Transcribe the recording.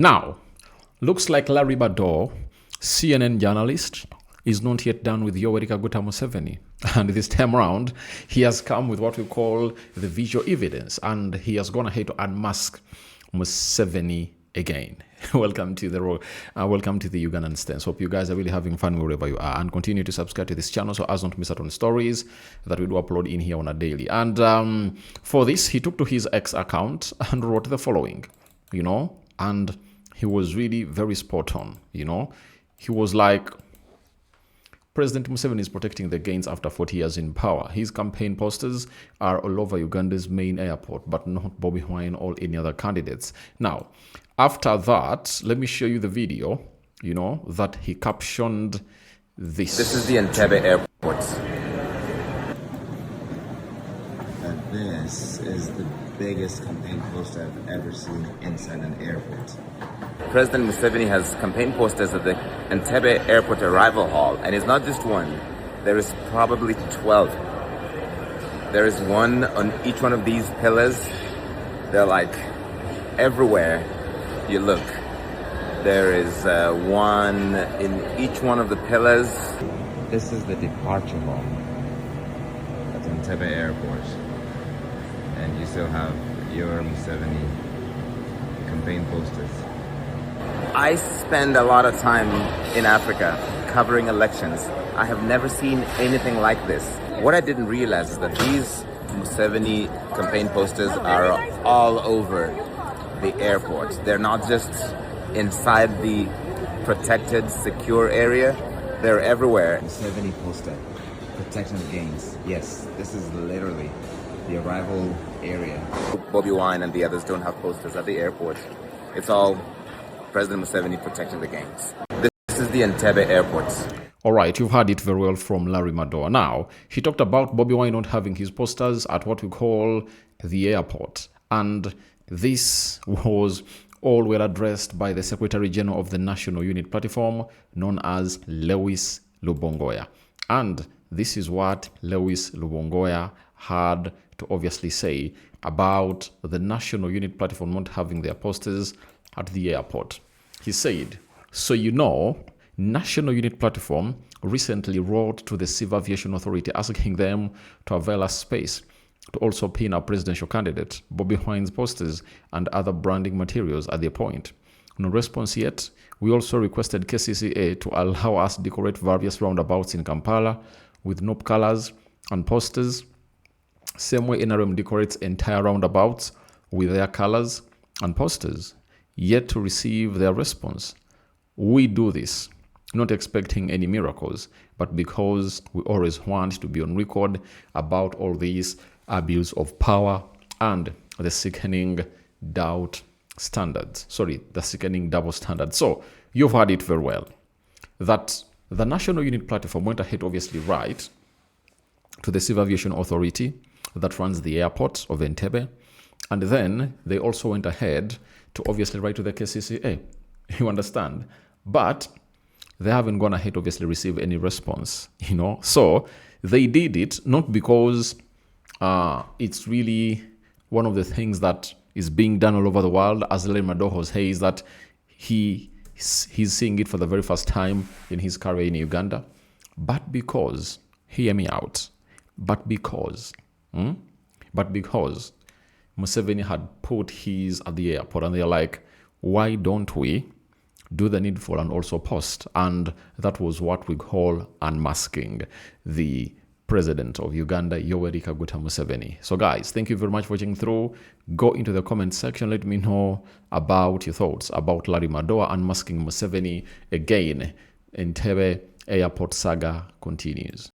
Now, looks like Larry Madowo, CNN journalist, is not yet done with Yoweri Kaguta Museveni. And this time around, he has come with what we call the visual evidence, and he has gone ahead to unmask Museveni again. Welcome to the Ugandan stance. Hope you guys are really having fun wherever you are, and continue to subscribe to this channel so as not to miss out on stories that we do upload in here on a daily. And for this, he took to his X account and wrote the following, and he was really very spot on. He was like, President Museveni is protecting the gains after 40 years in power. His campaign posters are all over Uganda's main airport, but not Bobi Wine or any other candidates. Now, after that, let me show you the video, that he captioned this. This is the Entebbe airport. And this is the biggest campaign poster I've ever seen inside an airport. President Museveni has campaign posters at the Entebbe Airport Arrival Hall, and it's not just one. There is probably 12. There is one on each one of these pillars. They're like everywhere you look. There is one in each one of the pillars. This is the departure hall at Entebbe Airport. And you still have your Museveni campaign posters. I spend a lot of time in Africa covering elections. I have never seen anything like this. What I didn't realize is that these Museveni campaign posters are all over the airport. They're not just inside the protected, secure area. They're everywhere. Museveni poster, protecting the gains. Yes, this is literally the arrival area. Bobi Wine and the others don't have posters at the airport. It's all President Museveni protecting the gains. This is the Entebbe airport. All right, you've heard it very well from Larry Madowo. Now, he talked about Bobi Wine not having his posters at what we call the airport. And this was all well addressed by the Secretary General of the National Unit Platform, known as Lewis Lubongoya. And this is what Lewis Lubongoya had to obviously say about the National Unit Platform not having their posters at the airport. He said, National Unit Platform recently wrote to the Civil Aviation Authority asking them to avail us space to also pin our presidential candidate, Bobi Wine's posters and other branding materials at their point. No response yet. We also requested KCCA to allow us to decorate various roundabouts in Kampala with NOP colors and posters. Same way NRM decorates entire roundabouts with their colors and posters. Yet to receive their response. We do this, not expecting any miracles, but because we always want to be on record about all these abuse of power and the sickening double standards. So you've heard it very well, that the National Unit Platform went ahead obviously write to the Civil Aviation Authority that runs the airport of Entebbe, and then they also went ahead to obviously write to the KCCA. You understand? But they haven't gone ahead to obviously receive any response, So they did it not because it's really one of the things that is being done all over the world, as Larry Madowo says that he's seeing it for the very first time in his career in Uganda, but because, hear me out, but because Museveni had put his at the airport, and they're like, why don't we do the needful and also post? And that was what we call unmasking the president of Uganda, Yoweri Kaguta Museveni. So guys, thank you very much for watching through. Go into the comment section. Let me know about your thoughts about Larry Madowo unmasking Museveni again. Entebbe airport saga continues.